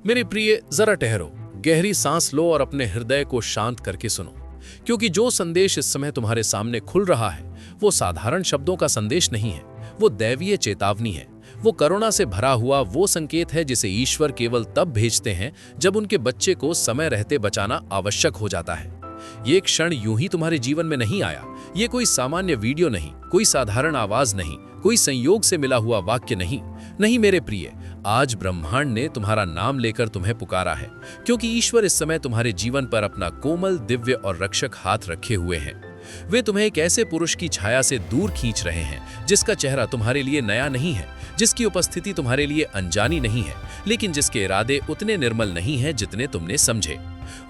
मेरे प्रिय, जरा ठहरो, गहरी सांस लो और अपने हृदय को शांत करके सुनो, क्योंकि जो संदेश इस समय तुम्हारे सामने खुल रहा है वो साधारण शब्दों का संदेश नहीं है, वो दैवीय चेतावनी है। वो करुणा से भरा हुआ वो संकेत है जिसे ईश्वर केवल तब भेजते हैं जब उनके बच्चे को समय रहते बचाना आवश्यक हो जाता है। ये क्षण यूं ही तुम्हारे जीवन में नहीं आया। ये कोई सामान्य वीडियो नहीं, कोई साधारण आवाज नहीं, कोई संयोग से मिला हुआ वाक्य नहीं। नहीं मेरे प्रिय, आज ब्रह्मांड ने तुम्हारा नाम लेकर तुम्हें पुकारा है, क्योंकि ईश्वर इस समय तुम्हारे जीवन पर अपना कोमल, दिव्य और रक्षक हाथ रखे हुए हैं। वे तुम्हें एक ऐसे पुरुष की छाया से दूर खींच रहे हैं जिसका चेहरा तुम्हारे लिए नया नहीं है, जिसकी उपस्थिति तुम्हारे लिए अनजानी नहीं है, लेकिन जिसके इरादे उतने निर्मल नहीं हैं जितने तुमने समझे।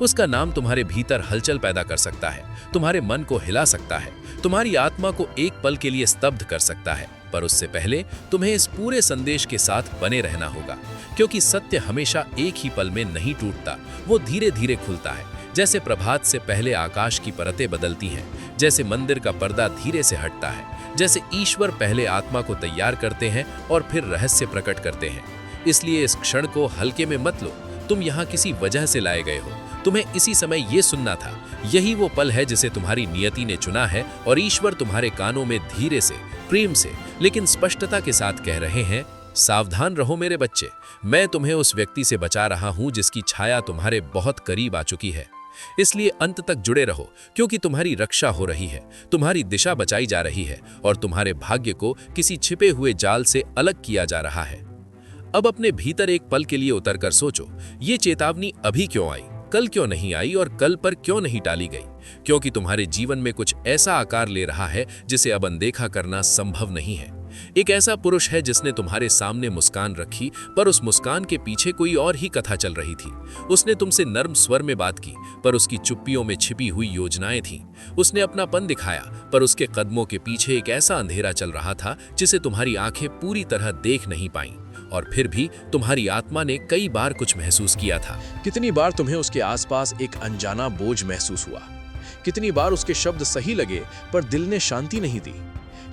उसका नाम तुम्हारे भीतर हलचल पैदा कर सकता है, तुम्हारे मन को हिला सकता है, तुम्हारी आत्मा को एक पल के लिए स्तब्ध कर सकता है। पर उससे पहले तुम्हें इस पूरे संदेश के साथ बने रहना होगा, क्योंकि सत्य हमेशा एक ही पल में नहीं टूटता, वो धीरे धीरे खुलता है। जैसे प्रभात से पहले आकाश की परतें बदलती हैं, जैसे मंदिर का पर्दा धीरे से हटता है, जैसे ईश्वर पहले आत्मा को तैयार करते हैं और फिर रहस्य प्रकट करते हैं। इसलिए इस क्षण को हल्के में मत लो। तुम यहाँ किसी वजह से लाए गए हो, तुम्हें इसी समय ये सुनना था। यही वो पल है जिसे तुम्हारी नियति ने चुना है, और ईश्वर तुम्हारे कानों में धीरे से, प्रेम से, लेकिन स्पष्टता के साथ कह रहे हैं, सावधान रहो मेरे बच्चे, मैं तुम्हें उस व्यक्ति से बचा रहा हूं जिसकी छाया तुम्हारे बहुत करीब आ चुकी है। इसलिए अंत तक जुड़े रहो, क्योंकि तुम्हारी रक्षा हो रही है, तुम्हारी दिशा बचाई जा रही है, और तुम्हारे भाग्य को किसी छिपे हुए जाल से अलग किया जा रहा है। अब अपने भीतर एक पल के लिए उतरकर सोचो, ये चेतावनी अभी क्यों आई, कल क्यों नहीं आई और कल पर क्यों नहीं टाली गई? क्योंकि तुम्हारे जीवन में कुछ ऐसा आकार ले रहा है जिसे अब अनदेखा करना संभव नहीं है। एक ऐसा पुरुष है जिसने तुम्हारे सामने मुस्कान रखी, पर उस मुस्कान के पीछे कोई और ही कथा चल रही थी। उसने तुमसे नर्म स्वर में बात की, पर उसकी चुप्पियों में छिपी हुई योजनाएं थीं। उसने अपनापन दिखाया, पर उसके कदमों के पीछे एक ऐसा अंधेरा चल रहा था जिसे तुम्हारी आंखें पूरी तरह देख नहीं पाईं। और फिर भी तुम्हारी आत्मा ने कई बार कुछ महसूस किया था। कितनी बार तुम्हें उसके आसपास एक अनजाना बोझ महसूस हुआ? कितनी बार उसके शब्द सही लगे पर दिल ने शांति नहीं दी?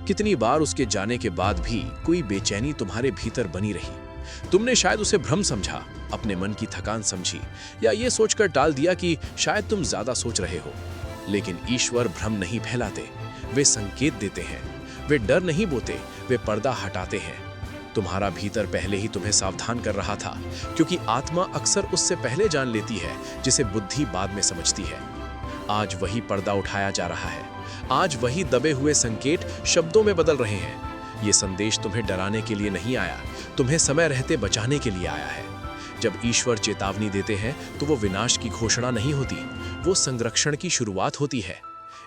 कितनी बार उसके जाने के बाद भी कोई बेचैनी तुम्हारे भीतर बनी रही? तुमने शायद उसे भ्रम समझा, अपने मन की थकान समझी, या ये सोचकर टाल दिया कि शायद तुम ज्यादा सोच रहे हो। लेकिन ईश्वर भ्रम नहीं फैलाते, वे संकेत देते हैं। वे डर नहीं बोते, वे पर्दा हटाते हैं। तुम्हारा भीतर पहले ही तुम्हें सावधान कर रहा था, क्योंकि आत्मा अक्सर उससे पहले जान लेती है जिसे बुद्धि बाद में समझती है। आज वही पर्दा उठाया जा रहा है, आज वही दबे हुए संकेत शब्दों में बदल रहे हैं। ये संदेश तुम्हें डराने के लिए नहीं आया, तुम्हें समय रहते बचाने के लिए आया है। जब ईश्वर चेतावनी देते हैं तो वो विनाश की घोषणा नहीं होती, वो संरक्षण की शुरुआत होती है।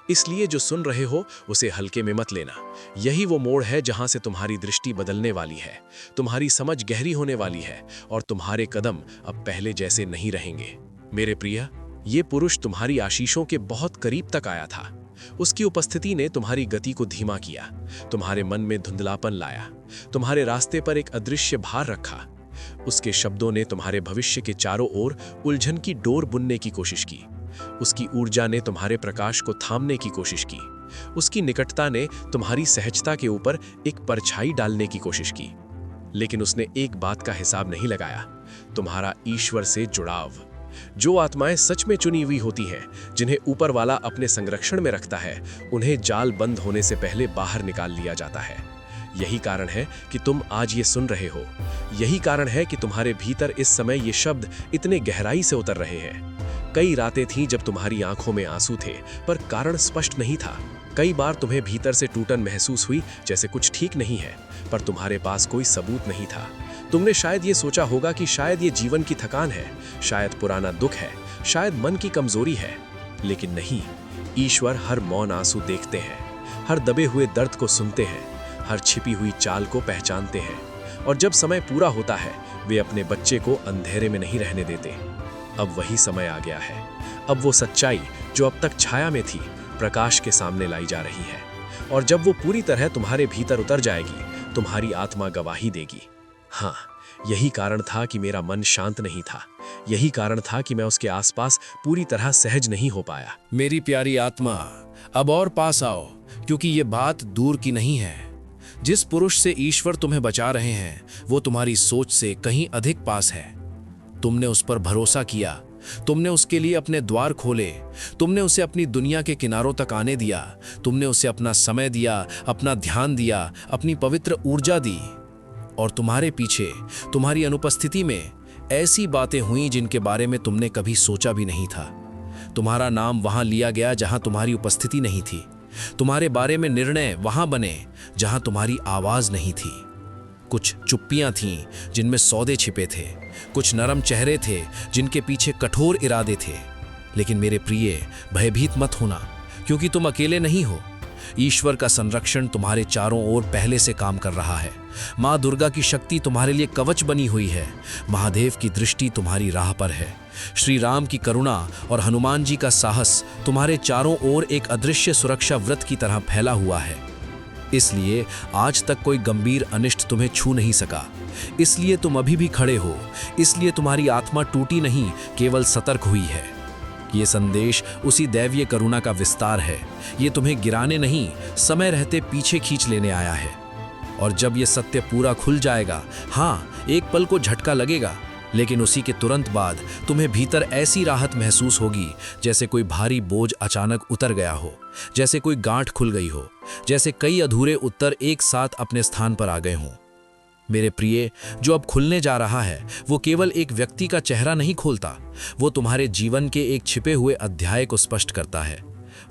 इसलिए जो सुन रहे हो उसे हल्के में मत लेना। यही वो मोड़ है जहां से तुम्हारी दृष्टि बदलने वाली है, तुम्हारी समझ गहरी होने वाली है, और तुम्हारे कदम अब पहले जैसे नहीं रहेंगे। मेरे प्रिय, ये पुरुष तुम्हारी आशीषों के बहुत करीब तक आया था। उसकी उपस्थिति ने तुम्हारी गति को धीमा किया, तुम्हारे मन में धुंधलापन लाया, तुम्हारे रास्ते पर एक अदृश्य भार रखा। उसके शब्दों ने तुम्हारे भविष्य के चारों ओर उलझन की डोर बुनने की कोशिश की। उसकी ऊर्जा ने तुम्हारे प्रकाश को थामने की कोशिश की। उसकी निकटता ने तुम्हारी सहजता के ऊपर एक परछाई डालने की कोशिश की। लेकिन उसने एक बात का हिसाब नहीं लगाया, तुम्हारा ईश्वर से जुड़ाव। जो आत्माएं सच में चुनी हुई होती हैं, जिन्हें ऊपर वाला अपने संरक्षण में रखता है, उन्हें जाल बंद होने से पहले बाहर निकाल लिया जाता है। यही कारण है कि तुम आज ये सुन रहे हो। यही कारण है कि तुम्हारे भीतर इस समय ये शब्द इतने गहराई से उतर रहे हैं। कई रातें थीं जब तुम्हारी आंखों में आंसू थे, पर कारण स्पष्ट नहीं था। कई बार तुम्हें भीतर से टूटन महसूस हुई, जैसे कुछ ठीक नहीं है, पर तुम्हारे पास कोई सबूत नहीं था। तुमने शायद ये सोचा होगा कि शायद ये जीवन की थकान है, शायद पुराना दुख है, शायद मन की कमजोरी है। लेकिन नहीं, ईश्वर हर मौन आंसू देखते हैं, हर दबे हुए दर्द को सुनते हैं, हर छिपी हुई चाल को पहचानते हैं। और जब समय पूरा होता है, वे अपने बच्चे को अंधेरे में नहीं रहने देते। अब वही समय आ गया है। अब वो सच्चाई जो अब तक छाया में थी, प्रकाश के सामने लाई जा रही है। और जब वो पूरी तरह तुम्हारे भीतर उतर जाएगी, तुम्हारी आत्मा गवाही देगी। हाँ, यही कारण था कि मेरा मन शांत नहीं था। यही कारण था कि मैं उसके आसपास पूरी तरह सहज नहीं हो पाया। मेरी प्यारी आत्मा, अब और पास आओ, क्योंकि ये बात दूर की नहीं है। जिस पुरुष से ईश्वर तुम्हें बचा रहे हैं, वो तुम्हारी सोच से कहीं अधिक पास है। तुमने उस पर भरोसा किया, तुमने उसके लिए अपने द्वार खोले, तुमने उसे अपनी दुनिया के किनारों तक आने दिया, तुमने उसे अपना समय दिया, अपना ध्यान दिया, अपनी पवित्र ऊर्जा दी। और तुम्हारे पीछे, तुम्हारी अनुपस्थिति में ऐसी बातें हुई जिनके बारे में तुमने कभी सोचा भी नहीं था। तुम्हारा नाम वहां लिया गया जहां तुम्हारी उपस्थिति नहीं थी। तुम्हारे बारे में निर्णय वहां बने जहां तुम्हारी आवाज नहीं थी। कुछ चुप्पियां थीं जिनमें सौदे छिपे थे, कुछ नरम चेहरे थे जिनके पीछे कठोर इरादे थे। लेकिन मेरे प्रिय, भयभीत मत होना, क्योंकि तुम अकेले नहीं हो। ईश्वर का संरक्षण तुम्हारे चारों ओर पहले से काम कर रहा है। माँ दुर्गा की शक्ति तुम्हारे लिए कवच बनी हुई है। महादेव की दृष्टि तुम्हारी राह पर है। श्री राम की करुणा और हनुमान जी का साहस तुम्हारे चारों ओर एक अदृश्य सुरक्षा व्रत की तरह फैला हुआ है। इसलिए आज तक कोई गंभीर अनिष्ट तुम्हें छू नहीं सका। इसलिए तुम अभी भी खड़े हो। इसलिए तुम्हारी आत्मा टूटी नहीं, केवल सतर्क हुई है। ये संदेश उसी दैवीय करुणा का विस्तार है। ये तुम्हें गिराने नहीं, समय रहते पीछे खींच लेने आया है। और जब ये सत्य पूरा खुल जाएगा, हाँ, एक पल को झटका लगेगा, लेकिन उसी के तुरंत बाद तुम्हें भीतर ऐसी राहत महसूस होगी जैसे कोई भारी बोझ अचानक उतर गया हो, जैसे कोई गांठ खुल गई हो, जैसे कई अधूरे उत्तर एक साथ अपने स्थान पर आ गए हों। मेरे प्रिय, जो अब खुलने जा रहा है वो केवल एक व्यक्ति का चेहरा नहीं खोलता, वो तुम्हारे जीवन के एक छिपे हुए अध्याय को स्पष्ट करता है।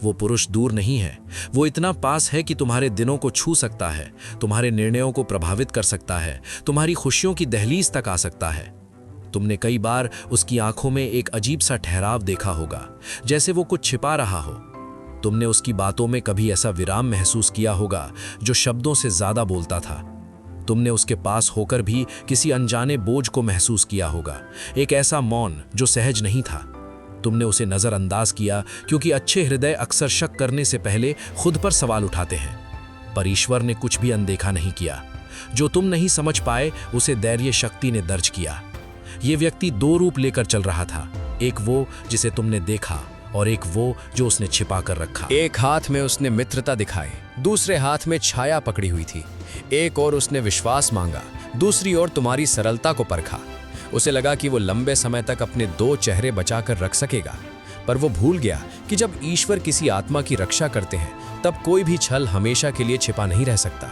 वो पुरुष दूर नहीं है, वो इतना पास है कि तुम्हारे दिनों को छू सकता है, तुम्हारे निर्णयों को प्रभावित कर सकता है, तुम्हारी खुशियों की दहलीज तक आ सकता है। तुमने कई बार उसकी आंखों में एक अजीब सा ठहराव देखा होगा, जैसे वो कुछ छिपा रहा हो। तुमने उसकी बातों में कभी ऐसा विराम महसूस किया होगा जो शब्दों से ज्यादा बोलता था। तुमने उसके पास होकर भी किसी अनजाने बोझ को महसूस किया होगा, एक ऐसा मौन जो सहज नहीं था। तुमने उसे नजरअंदाज किया, क्योंकि अच्छे हृदय अक्सर शक करने से पहले खुद पर सवाल उठाते हैं। पर ईश्वर ने कुछ भी अनदेखा नहीं किया। जो तुम नहीं समझ पाए उसे दैवीय शक्ति ने दर्ज किया। ये व्यक्ति दो रूप लेकर चल रहा था, एक वो जिसे तुमने देखा और एक वो जो उसने छिपा कर रखा। एक हाथ में उसने मित्रता दिखाई, दूसरे हाथ में छाया पकड़ी हुई थी। एक और उसने विश्वास मांगा, दूसरी ओर तुम्हारी सरलता को परखा। उसे लगा कि वो लंबे समय तक अपने दो चेहरे बचाकर रख सकेगा, पर वो भूल गया कि जब ईश्वर किसी आत्मा की रक्षा करते हैं तब कोई भी छल हमेशा के लिए छिपा नहीं रह सकता।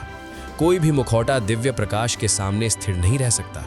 कोई भी मुखौटा दिव्य प्रकाश के सामने स्थिर नहीं रह सकता।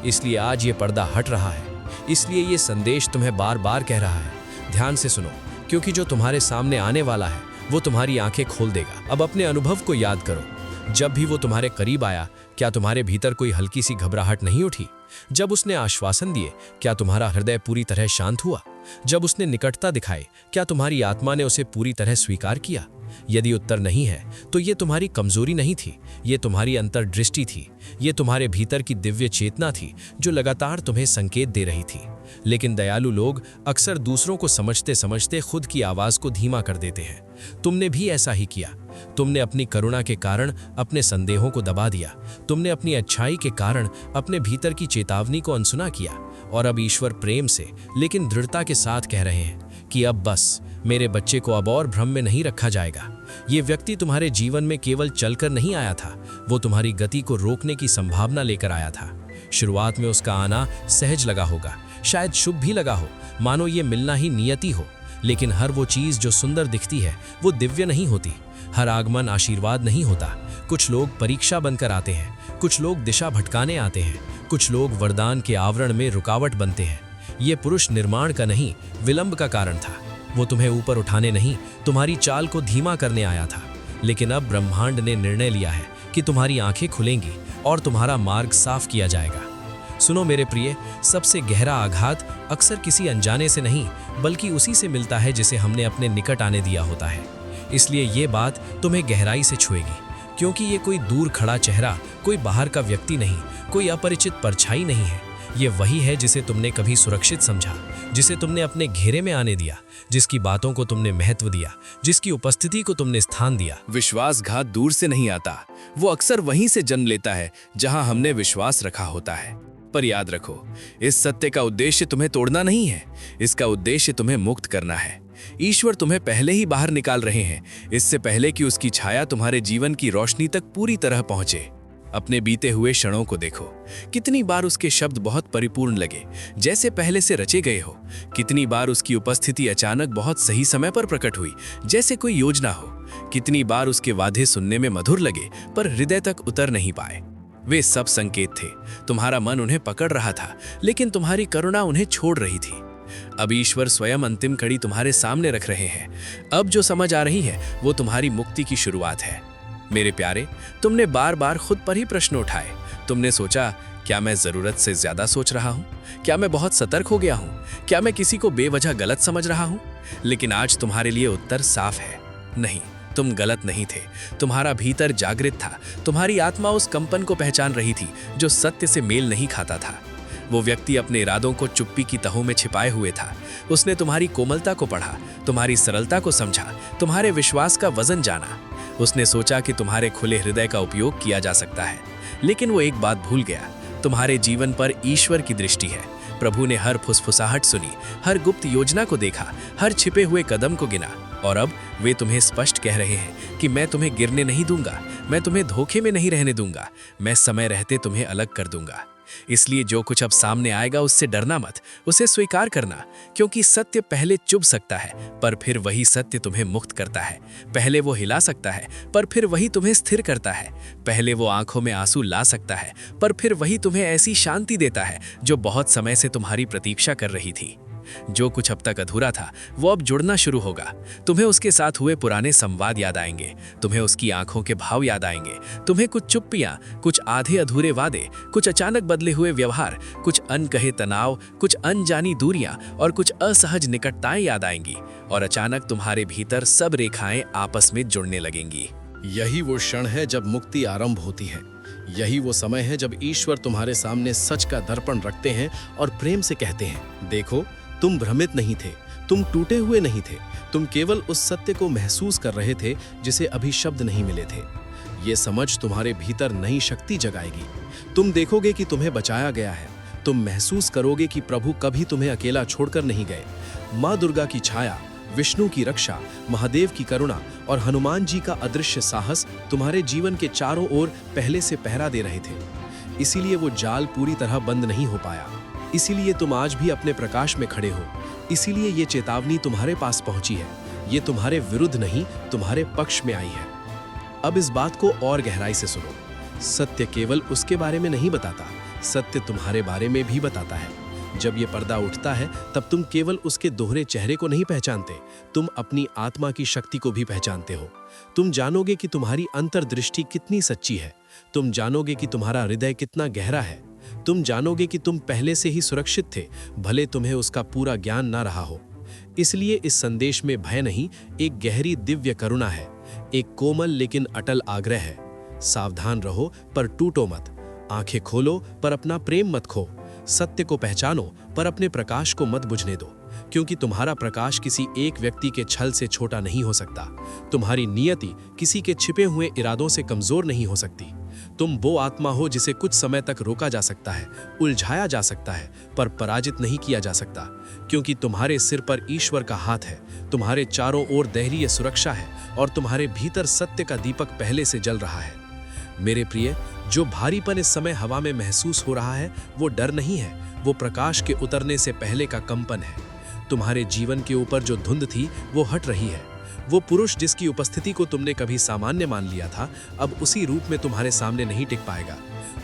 इसलिए आज ये पर्दा हट रहा है। इसलिए ये संदेश तुम्हें बार बार कह रहा है, ध्यान से सुनो, क्योंकि जो तुम्हारे सामने आने वाला है वो तुम्हारी आंखें खोल देगा। अब अपने अनुभव को याद करो। जब भी वो तुम्हारे करीब आया, क्या तुम्हारे भीतर कोई हल्की सी घबराहट नहीं उठी? जब उसने आश्वासन दिए, क्या तुम्हारा हृदय पूरी तरह शांत हुआ? जब उसने निकटता दिखाई, क्या तुम्हारी आत्मा ने उसे पूरी तरह स्वीकार किया? यदि उत्तर नहीं है तो ये तुम्हारी कमजोरी नहीं थी, ये तुम्हारी अंतर्दृष्टि थी। ये तुम्हारे भीतर की दिव्य चेतना थी जो लगातार तुम्हें संकेत दे रही थी। लेकिन दयालु लोग अक्सर दूसरों को समझते समझते खुद की आवाज को धीमा कर देते हैं। तुमने भी ऐसा ही किया। तुमने अपनी करुणा के कारण अपने संदेहों को दबा दिया। तुमने अपनी अच्छाई के कारण अपने भीतर की चेतावनी को अनसुना किया। और अब ईश्वर प्रेम से लेकिन दृढ़ता के साथ कह रहे हैं कि अब बस, मेरे बच्चे को अब और भ्रम में नहीं रखा जाएगा। ये व्यक्ति तुम्हारे जीवन में केवल चलकर नहीं आया था, वो तुम्हारी गति को रोकने की संभावना लेकर आया था। शुरुआत में उसका आना सहज लगा होगा, शायद शुभ भी लगा हो, मानो ये मिलना ही नियति हो। लेकिन हर वो चीज जो सुंदर दिखती है वो दिव्य नहीं होती। हर आगमन आशीर्वाद नहीं होता। कुछ लोग परीक्षा बनकर आते हैं, कुछ लोग दिशा भटकाने आते हैं, कुछ लोग वरदान के आवरण में रुकावट बनते हैं। ये पुरुष निर्माण का नहीं, विलंब का कारण था। वो तुम्हें ऊपर उठाने नहीं, तुम्हारी चाल को धीमा करने आया था। लेकिन अब ब्रह्मांड ने निर्णय लिया है कि तुम्हारी आंखें खुलेंगी और तुम्हारा मार्ग साफ किया जाएगा। सुनो मेरे प्रिय, सबसे गहरा आघात अक्सर किसी अनजाने से नहीं बल्कि उसी से मिलता है जिसे हमने अपने निकट आने दिया होता है। इसलिए ये बात तुम्हें गहराई से छुएगी, क्योंकि ये कोई दूर खड़ा चेहरा, कोई बाहर का व्यक्ति नहीं, कोई अपरिचित परछाई नहीं है। ये वही है जिसे तुमने कभी सुरक्षित समझा, जिसे तुमने अपने घेरे में आने दिया, जिसकी बातों को तुमने महत्व दिया, जिसकी उपस्थिति को तुमने स्थान दिया। विश्वासघात दूर से नहीं आता, वो अक्सर वहीं से जन्म लेता है जहां हमने विश्वास रखा होता है। पर याद रखो, इस सत्य का उद्देश्य तुम्हें तोड़ना नहीं है, इसका उद्देश्य तुम्हें मुक्त करना है। ईश्वर तुम्हें पहले ही बाहर निकाल रहे हैं, इससे पहले कि उसकी छाया तुम्हारे जीवन की रोशनी तक पूरी तरह पहुंचे। अपने बीते हुए क्षणों को देखो। कितनी बार उसके शब्द बहुत परिपूर्ण लगे, जैसे पहले से रचे गए हो। कितनी बार उसकी उपस्थिति अचानक बहुत सही समय पर प्रकट हुई, जैसे कोई योजना हो। कितनी बार उसके वादे सुनने में मधुर लगे पर हृदय तक उतर नहीं पाए। वे सब संकेत थे। तुम्हारा मन उन्हें पकड़ रहा था, लेकिन तुम्हारी करुणा उन्हें छोड़ रही थी। अब ईश्वर स्वयं अंतिम कड़ी तुम्हारे सामने रख रहे हैं। अब जो समझ आ रही है वो तुम्हारी मुक्ति की शुरुआत है। मेरे प्यारे, तुमने बार बार खुद पर ही प्रश्न उठाए। तुमने सोचा, क्या मैं जरूरत से ज्यादा सोच रहा हूँ? क्या मैं बहुत सतर्क हो गया हूँ? क्या मैं किसी को बेवजह गलत समझ रहा हूँ? लेकिन आज तुम्हारे लिए उत्तर साफ है, नहीं, तुम गलत नहीं थे। तुम्हारा भीतर जागृत था। तुम्हारी आत्मा उस कंपन को पहचान रही थी जो सत्य से मेल नहीं खाता था। वो व्यक्ति अपने इरादों को चुप्पी की तहों में छिपाए हुए था। उसने तुम्हारी कोमलता को पढ़ा, तुम्हारी सरलता को समझा, तुम्हारे विश्वास का वजन जाना। उसने सोचा कि तुम्हारे खुले हृदय का उपयोग किया जा सकता है, लेकिन वो एक बात भूल गया, तुम्हारे जीवन पर ईश्वर की दृष्टि है। प्रभु ने हर फुसफुसाहट सुनी, हर गुप्त योजना को देखा, हर छिपे हुए कदम को गिना, और अब वे तुम्हें स्पष्ट कह रहे हैं कि मैं तुम्हें गिरने नहीं दूंगा, मैं तुम्हें धोखे में नहीं रहने दूंगा, मैं समय रहते तुम्हें अलग कर दूंगा। इसलिए जो कुछ अब सामने आएगा उससे डरना मत, उसे स्वीकार करना, क्योंकि सत्य पहले चुभ सकता है पर फिर वही सत्य तुम्हें मुक्त करता है। पहले वो हिला सकता है पर फिर वही तुम्हें स्थिर करता है। पहले वो आंखों में आंसू ला सकता है पर फिर वही तुम्हें ऐसी शांति देता है जो बहुत समय से तुम्हारी प्रतीक्षा कर रही थी। जो कुछ अब तक अधूरा था वो अब जुड़ना शुरू होगा। तुम्हें उसके साथ हुए पुराने संवाद याद आएंगे, तुम्हें उसकी आंखों के भाव याद आएंगे, तुम्हें कुछ चुप्पियां, कुछ आधे अधूरे वादे, कुछ अचानक बदले हुए व्यवहार, कुछ अनकहे तनाव, कुछ अनजानी दूरियां और कुछ असहज निकटताएं याद आएंगी, और अचानक तुम्हारे भीतर सब रेखाएं आपस में जुड़ने लगेंगी। यही वो क्षण है जब मुक्ति आरंभ होती है। यही वो समय है जब ईश्वर तुम्हारे सामने सच का दर्पण रखते हैं और प्रेम से कहते हैं, देखो, तुम भ्रमित नहीं थे, तुम टूटे हुए नहीं थे, तुम केवल उस सत्य को महसूस कर रहे थे जिसे अभी शब्द नहीं मिले थे। ये समझ तुम्हारे भीतर नई शक्ति जगाएगी। तुम देखोगे कि तुम्हें बचाया गया है। तुम महसूस करोगे कि प्रभु कभी तुम्हें अकेला छोड़कर नहीं गए। माँ दुर्गा की छाया, विष्णु की रक्षा, महादेव की करुणा और हनुमान जी का अदृश्य साहस तुम्हारे जीवन के चारों ओर पहले से पहरा दे रहे थे। इसीलिए वो जाल पूरी तरह बंद नहीं हो पाया। इसीलिए तुम आज भी अपने प्रकाश में खड़े हो। इसीलिए ये चेतावनी तुम्हारे पास पहुंची है। ये तुम्हारे विरुद्ध नहीं, तुम्हारे पक्ष में आई है। अब इस बात को और गहराई से सुनो। सत्य केवल उसके बारे में नहीं बताता, सत्य तुम्हारे बारे में भी बताता है। जब ये पर्दा उठता है तब तुम केवल उसके दोहरे चेहरे को नहीं पहचानते, तुम अपनी आत्मा की शक्ति को भी पहचानते हो। तुम जानोगे कि तुम्हारी अंतर्दृष्टि कितनी सच्ची है। तुम जानोगे कि तुम्हारा हृदय कितना गहरा है। तुम जानोगे कि तुम पहले से ही सुरक्षित थे, भले तुम्हें उसका पूरा ज्ञान ना रहा हो। इसलिए इस संदेश में भय नहीं, एक गहरी दिव्य करुणा है, एक कोमल लेकिन अटल आग्रह है। सावधान रहो पर टूटो मत। आंखें खोलो पर अपना प्रेम मत खो। सत्य को पहचानो पर अपने प्रकाश को मत बुझने दो, क्योंकि तुम्हारा प्रकाश किसी एक व्यक्ति के छल से छोटा नहीं हो सकता। तुम्हारी नियति किसी के छिपे हुए इरादों से कमजोर नहीं हो सकती। तुम वो आत्मा हो जिसे कुछ समय तक रोका जा सकता है, उलझाया जा सकता है, पर पराजित नहीं किया जा सकता, क्योंकि तुम्हारे सिर पर ईश्वर का हाथ है। तुम्हारे चारों ओर धैर्य सुरक्षा है और तुम्हारे भीतर सत्य का दीपक पहले से जल रहा है। मेरे प्रिय, जो भारीपन इस समय हवा में महसूस हो रहा है वो डर नहीं है, वो प्रकाश के उतरने से पहले का कंपन है। तुम्हारे जीवन के ऊपर जो धुंध थी वो हट रही है। वो पुरुष जिसकी उपस्थिति को तुमने कभी सामान्य मान लिया था, अब उसी रूप में तुम्हारे सामने नहीं टिक पाएगा।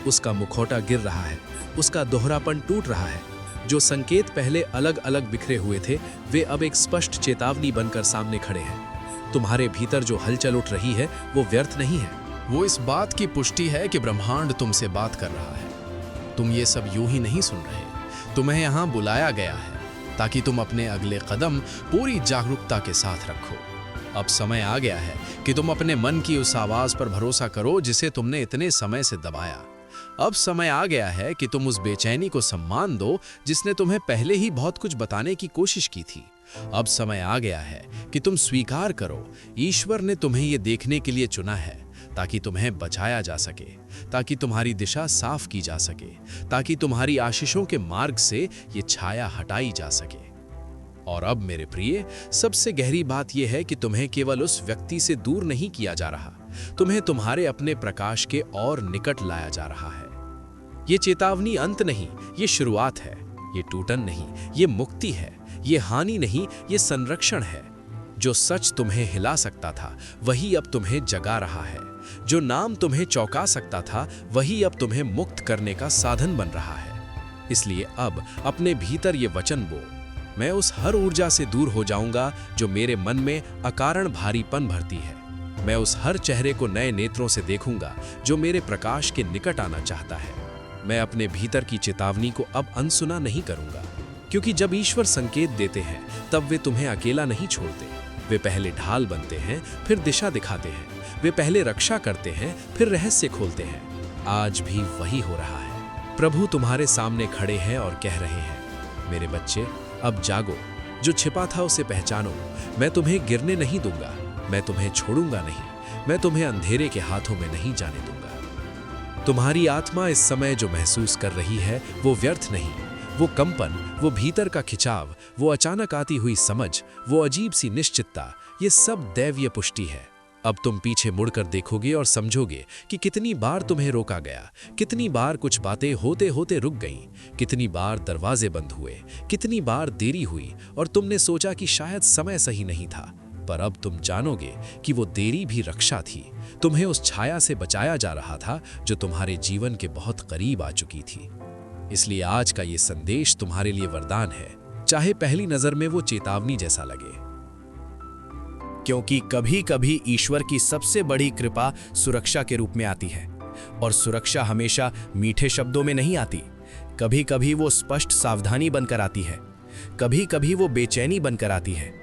उसका मुखौटा गिर रहा है, उसका दोहरापन टूट रहा है। जो संकेत पहले अलग अलग बिखरे हुए थे वे अब एक स्पष्ट चेतावनी बनकर सामने खड़े हैं। तुम्हारे भीतर जो हलचल उठ रही है वो व्यर्थ नहीं है, वो इस बात की पुष्टि है कि ब्रह्मांड तुमसे बात कर रहा है। तुम ये सब यूं ही नहीं सुन रहे, तुम्हें यहाँ बुलाया गया है ताकि तुम अपने अगले कदम पूरी जागरूकता के साथ रखो। अब समय आ गया है कि तुम अपने मन की उस आवाज पर भरोसा करो जिसे तुमने इतने समय से दबाया। अब समय आ गया है कि तुम उस बेचैनी को सम्मान दो जिसने तुम्हें पहले ही बहुत कुछ बताने की कोशिश की थी। अब समय आ गया है कि तुम स्वीकार करो, ईश्वर ने तुम्हें ये देखने के लिए चुना है ताकि तुम्हें बचाया जा सके, ताकि तुम्हारी दिशा साफ की जा सके, ताकि तुम्हारी आशीषों के मार्ग से ये छाया हटाई जा सके। और अब मेरे प्रिय, सबसे गहरी बात यह है कि तुम्हें केवल उस व्यक्ति से दूर नहीं किया जा रहा तुम्हें तुम्हारे अपने प्रकाश के और निकट लाया जा रहा है। ये चेतावनी अंत नहीं, ये शुरुआत है। ये टूटन नहीं, ये मुक्ति है। ये हानि नहीं, ये संरक्षण है। जो सच तुम्हें हिला सकता था वही अब तुम्हें जगा रहा है। जो नाम तुम्हें चौंका सकता था वही अब तुम्हें मुक्त करने का साधन बन रहा है। इसलिए अब अपने भीतर ये वचन बो, मैं उस हर ऊर्जा से दूर हो जाऊंगा जो मेरे मन में अकारण भारीपन भरती है। मैं उस हर चेहरे को नए नेत्रों से देखूंगा जो मेरे प्रकाश के निकट आना चाहता है। मैं अपने भीतर की चेतावनी को अब अनसुना नहीं करूंगा, क्योंकि जब ईश्वर संकेत देते हैं तब वे तुम्हें अकेला नहीं छोड़ते। वे पहले ढाल बनते हैं, फिर दिशा दिखाते हैं। वे पहले रक्षा करते हैं, फिर रहस्य खोलते हैं। आज भी वही हो रहा है। प्रभु तुम्हारे सामने खड़े हैं और कह रहे हैं, मेरे बच्चे अब जागो, जो छिपा था उसे पहचानो। मैं तुम्हें गिरने नहीं दूंगा, मैं तुम्हें छोड़ूंगा नहीं, मैं तुम्हें अंधेरे के हाथों में नहीं जाने दूंगा। तुम्हारी आत्मा इस समय जो महसूस कर रही है वो व्यर्थ नहीं। वो कंपन, वो भीतर का खिंचाव, वो अचानक आती हुई समझ, वो अजीब सी निश्चितता, ये सब दैवीय पुष्टि है। अब तुम पीछे मुड़कर देखोगे और समझोगे कि कितनी बार तुम्हें रोका गया, कितनी बार कुछ बातें होते होते रुक गईं, कितनी बार दरवाजे बंद हुए, कितनी बार देरी हुई और तुमने सोचा कि शायद समय सही नहीं था। पर अब तुम जानोगे कि वो देरी भी रक्षा थी। तुम्हें उस छाया से बचाया जा रहा था जो तुम्हारे जीवन के बहुत करीब आ चुकी थी। इसलिए आज का ये संदेश तुम्हारे लिए वरदान है, चाहे पहली नजर में वो चेतावनी जैसा लगे। क्योंकि कभी कभी ईश्वर की सबसे बड़ी कृपा सुरक्षा के रूप में आती है, और सुरक्षा हमेशा मीठे शब्दों में नहीं आती। कभी कभी वो स्पष्ट सावधानी बनकर आती है, कभी कभी वो बेचैनी बनकर आती है,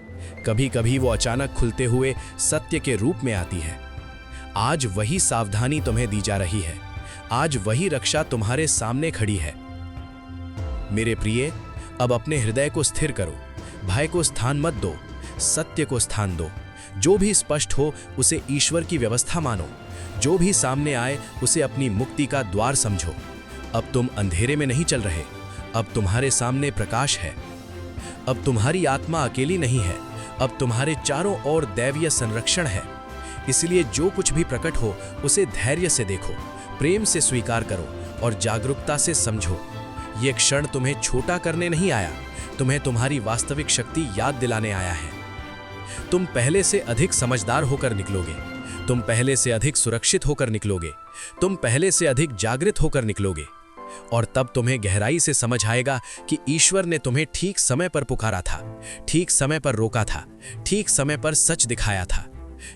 कभी कभी वो अचानक खुलते हुए सत्य के रूप में आती है। आज वही सावधानी तुम्हें दी जा रही है, आज वही रक्षा तुम्हारे सामने खड़ी है। मेरे प्रिय, अब अपने हृदय को स्थिर करो, भय को स्थान मत दो, सत्य को स्थान दो। जो भी स्पष्ट हो उसे ईश्वर की व्यवस्था मानो, जो भी सामने आए उसे अपनी मुक्ति का द्वार समझो। अब तुम अंधेरे में नहीं चल रहे, अब तुम्हारे सामने प्रकाश है। अब तुम्हारी आत्मा अकेली नहीं है, अब तुम्हारे चारों ओर दैवीय संरक्षण है। इसलिए जो कुछ भी प्रकट हो उसे धैर्य से देखो, प्रेम से स्वीकार करो और जागरूकता से समझो। ये क्षण तुम्हें छोटा करने नहीं आया, तुम्हें तुम्हारी वास्तविक शक्ति याद दिलाने आया है। तुम पहले से अधिक समझदार होकर निकलोगे, तुम पहले से अधिक सुरक्षित होकर निकलोगे, तुम पहले से अधिक जागृत होकर निकलोगे। और तब तुम्हें गहराई से समझ आएगा कि ईश्वर ने तुम्हें ठीक समय पर पुकारा था, ठीक समय पर रोका था, ठीक समय पर सच दिखाया था।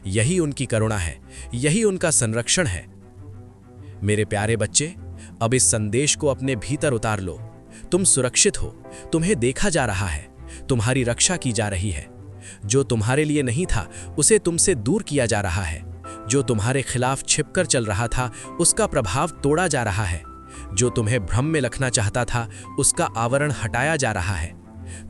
यही उनकी करुणा है, यही उनका संरक्षण है। मेरे प्यारे बच्चे, अब इस संदेश को अपने भीतर उतार लो। तुम सुरक्षित हो, तुम्हें देखा जा रहा है, तुम्हारी रक्षा की जा रही है। जो तुम्हारे लिए नहीं था उसे तुमसे दूर किया जा रहा है। जो तुम्हारे खिलाफ छिपकर चल रहा था उसका प्रभाव तोड़ा जा रहा है। जो तुम्हें भ्रम में रखना चाहता था उसका आवरण हटाया जा रहा है।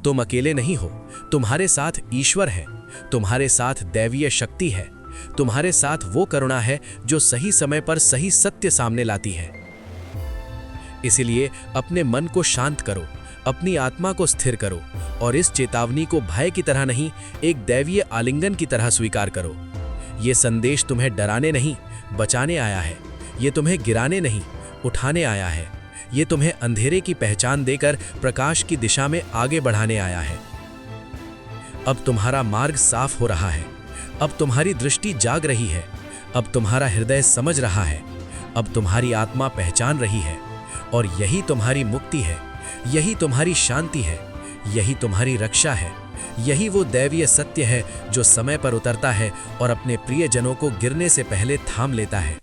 तुम अकेले नहीं हो, तुम्हारे साथ ईश्वर है, तुम्हारे साथ दैवीय शक्ति है, तुम्हारे साथ वो करुणा है जो सही समय पर सही सत्य सामने लाती है। इसलिए अपने मन को शांत करो, अपनी आत्मा को स्थिर करो और इस चेतावनी को भय की तरह नहीं, एक दैवीय आलिंगन की तरह स्वीकार करो। ये संदेश तुम्हें डराने नहीं, बचाने आया है। ये तुम्हें गिराने नहीं, उठाने आया है। ये तुम्हें अंधेरे की पहचान देकर प्रकाश की दिशा में आगे बढ़ाने आया है। अब तुम्हारा मार्ग साफ हो रहा है, अब तुम्हारी दृष्टि जाग रही है, अब तुम्हारा हृदय समझ रहा है, अब तुम्हारी आत्मा पहचान रही है। और यही तुम्हारी मुक्ति है, यही तुम्हारी शांति है, यही तुम्हारी रक्षा है। यही वो दैवीय सत्य है जो समय पर उतरता है और अपने प्रियजनों को गिरने से पहले थाम लेता है।